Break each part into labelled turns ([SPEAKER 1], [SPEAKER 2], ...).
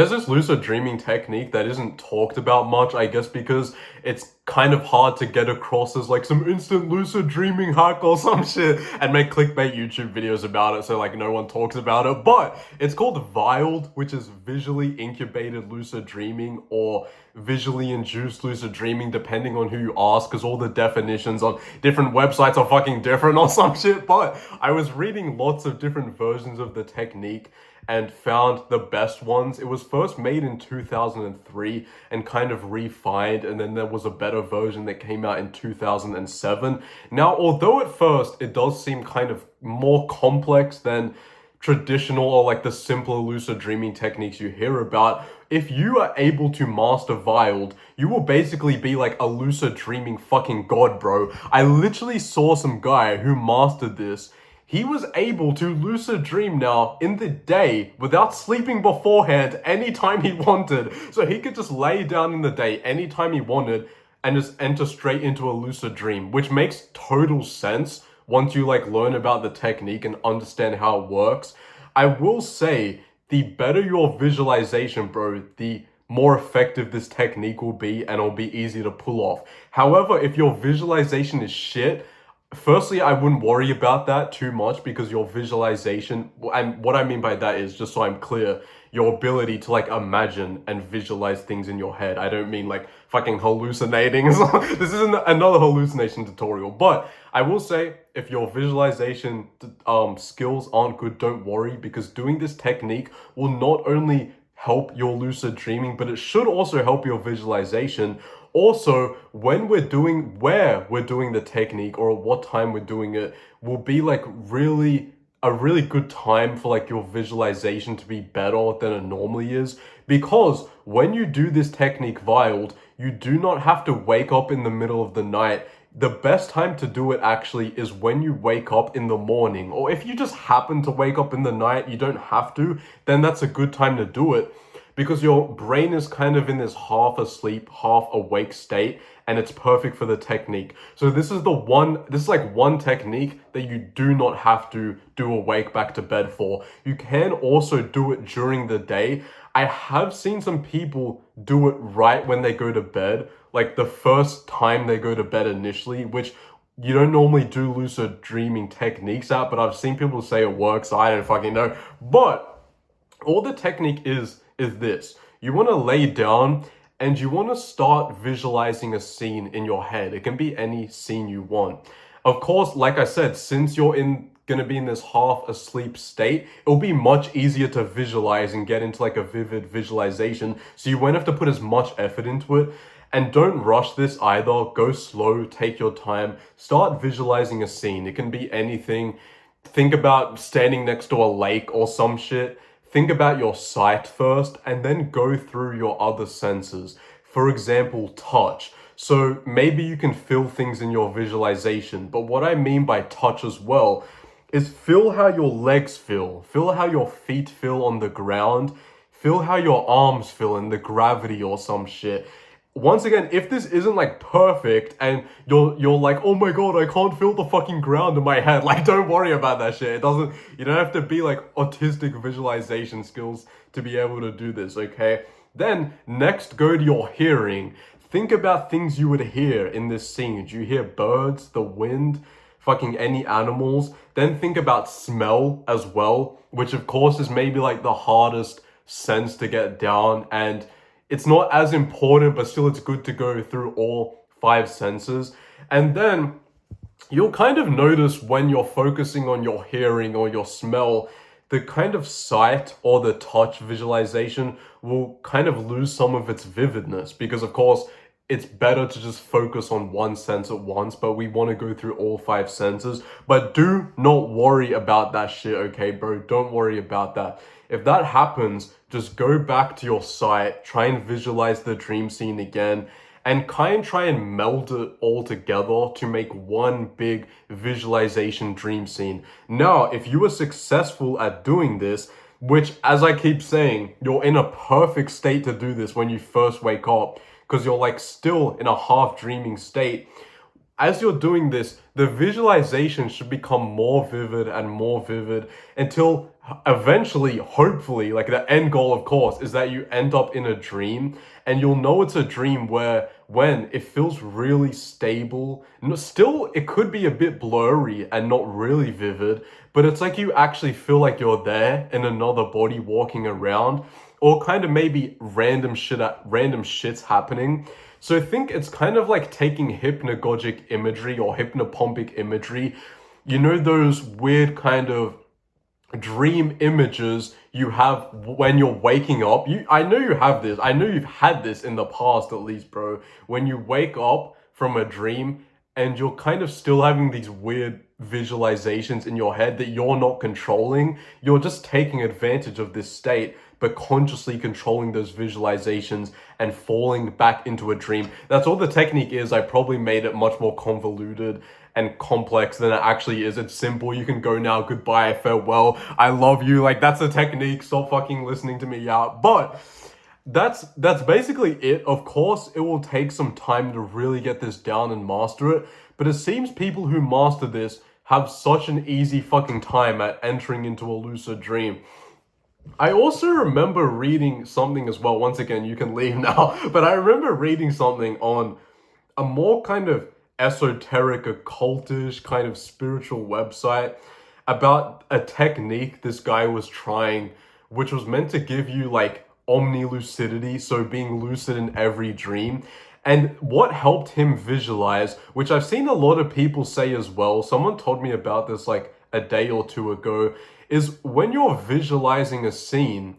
[SPEAKER 1] There's this lucid dreaming technique that isn't talked about much, I guess, because it's kind of hard to get across as like some instant lucid dreaming hack or some shit and make clickbait YouTube videos about it, so like no one talks about it. But it's called VILD, which is visually incubated lucid dreaming or visually induced lucid dreaming, depending on who you ask, because all the definitions on different websites are fucking different or some shit. But I was reading lots of different versions of the technique and found the best ones. It was first made in 2003 and kind of refined, and then there was a better version that came out in 2007. Now, although at first it does seem kind of more complex than traditional or like the simpler lucid dreaming techniques you hear about, if you are able to master VILD, you will basically be like a lucid dreaming fucking god, bro. I literally saw some guy who mastered this. He was able to lucid dream now in the day without sleeping beforehand anytime he wanted. So he could just lay down in the day anytime he wanted and just enter straight into a lucid dream, which makes total sense once you like learn about the technique and understand how it works. I will say the better your visualization, bro, the more effective this technique will be and it'll be easy to pull off. However, if your visualization is shit, firstly, I wouldn't worry about that too much because your visualization, and what I mean by that is, just so I'm clear, your ability to like imagine and visualize things in your head. I don't mean like fucking hallucinating. This isn't another hallucination tutorial, but I will say if your visualization skills aren't good, don't worry, because doing this technique will not only help your lucid dreaming, but it should also help your visualization. Also, when where we're doing the technique or what time we're doing it will be like a really good time for like your visualization to be better than it normally is. Because when you do this technique VILD, you do not have to wake up in the middle of the night. The best time to do it actually is when you wake up in the morning. Or if you just happen to wake up in the night, you don't have to, then that's a good time to do it, because your brain is kind of in this half asleep, half awake state, and it's perfect for the technique. So this is like one technique that you do not have to do a wake back to bed for. You can also do it during the day. I have seen some people do it right when they go to bed, like the first time they go to bed initially, which you don't normally do lucid dreaming techniques at, but I've seen people say it works. I don't fucking know. But all the technique is this. You want to lay down and you want to start visualizing a scene in your head. It can be any scene you want. Of course, like I said, since you're gonna be in this half asleep state, it'll be much easier to visualize and get into like a vivid visualization. So you won't have to put as much effort into it. And don't rush this either. Go slow, take your time, start visualizing a scene. It can be anything. Think about standing next to a lake or some shit. Think about your sight first and then go through your other senses. For example, touch. So maybe you can feel things in your visualization, but what I mean by touch as well is feel how your legs feel how your feet feel on the ground, feel how your arms feel in the gravity or some shit. Once again, if this isn't like perfect and you're like, oh my god, I can't feel the fucking ground in my head, like don't worry about that shit. You don't have to be like autistic visualization skills to be able to do this, okay? Then next, go to your hearing. Think about things you would hear in this scene. Do you hear birds, the wind, fucking any animals? Then think about smell as well, which of course is maybe like the hardest sense to get down, and it's not as important, but still it's good to go through all 5 senses. And then you'll kind of notice when you're focusing on your hearing or your smell, the kind of sight or the touch visualization will kind of lose some of its vividness, because of course it's better to just focus on one sense at once, but we want to go through all 5 senses. But do not worry about that shit, okay, bro? Don't worry about that. If that happens, just go back to your sight, try and visualize the dream scene again, and try and meld it all together to make one big visualization dream scene. Now, if you were successful at doing this, which, as I keep saying, you're in a perfect state to do this when you first wake up, because you're like still in a half dreaming state. as you're doing this, the visualization should become more vivid and more vivid until eventually, hopefully, like the end goal, of course, is that you end up in a dream, and you'll know it's a dream where when it feels really stable, still it could be a bit blurry and not really vivid, but it's like you actually feel like you're there in another body walking around, or kind of maybe random shit's happening. So I think it's kind of like taking hypnagogic imagery or hypnopompic imagery. You know those weird kind of dream images you have when you're waking up. I know you have this. I know you've had this in the past at least, bro. When you wake up from a dream and you're kind of still having these weird visualizations in your head that you're not controlling. You're just taking advantage of this state, but consciously controlling those visualizations and falling back into a dream. That's all the technique is. I probably made it much more convoluted and complex than it actually is. It's simple. You can go now. Goodbye. Farewell. I love you. Like, that's the technique. Stop fucking listening to me out. But that's basically it. Of course, it will take some time to really get this down and master it. But it seems people who master this have such an easy fucking time at entering into a lucid dream. I also remember reading something as well. Once again, you can leave now. But I remember reading something on a more kind of esoteric, occultish, kind of spiritual website about a technique this guy was trying, which was meant to give you like omni-lucidity, so being lucid in every dream. And what helped him visualize, which I've seen a lot of people say as well, someone told me about this like a day or two ago, is when you're visualizing a scene,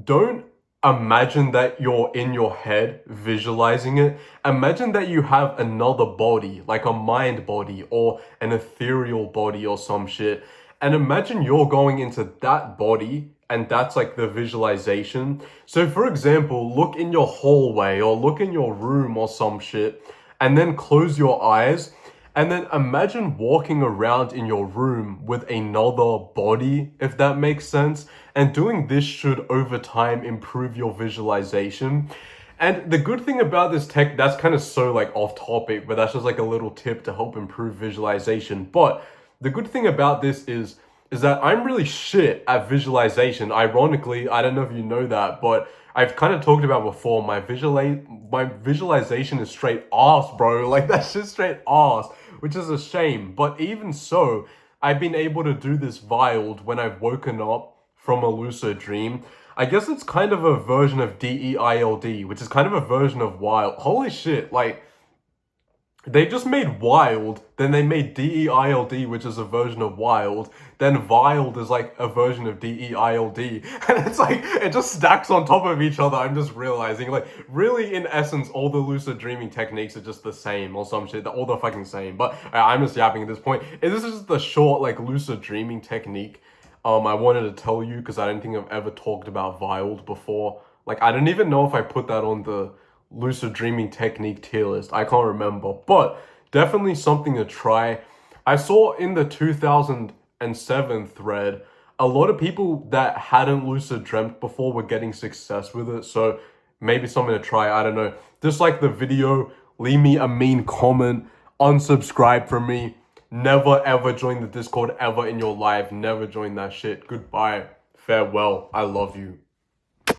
[SPEAKER 1] don't imagine that you're in your head visualizing it. Imagine that you have another body, like a mind body or an ethereal body or some shit. And imagine you're going into that body, and that's like the visualization. So for example, look in your hallway or look in your room or some shit, and then close your eyes. And then imagine walking around in your room with another body, if that makes sense. And doing this should over time improve your visualization. And the good thing about this tech, that's kind of so like off topic, but that's just like a little tip to help improve visualization. But the good thing about this is that I'm really shit at visualization. Ironically, I don't know if you know that, but I've kind of talked about before, my visualization is straight ass, bro. Like, that's just straight ass, which is a shame. But even so, I've been able to do this wild when I've woken up from a lucid dream. I guess it's kind of a version of DEILD, which is kind of a version of wild. Holy shit, like, they just made wild, then they made DEILD, which is a version of wild, then wild is like a version of DEILD, and it's like, it just stacks on top of each other. I'm just realizing, like, really, in essence, all the lucid dreaming techniques are just the same, or some shit, they're all the fucking same, but I'm just yapping at this point. This is just the short, like, lucid dreaming technique I wanted to tell you, because I don't think I've ever talked about wild before. Like, I don't even know if I put that on the lucid dreaming technique tier list. I can't remember, but definitely something to try. I saw in the 2007 thread, a lot of people that hadn't lucid dreamt before were getting success with it. So maybe something to try. I don't know. Dislike the video, leave me a mean comment, unsubscribe from me. Never ever join the Discord ever in your life. Never join that shit. Goodbye. Farewell. I love you.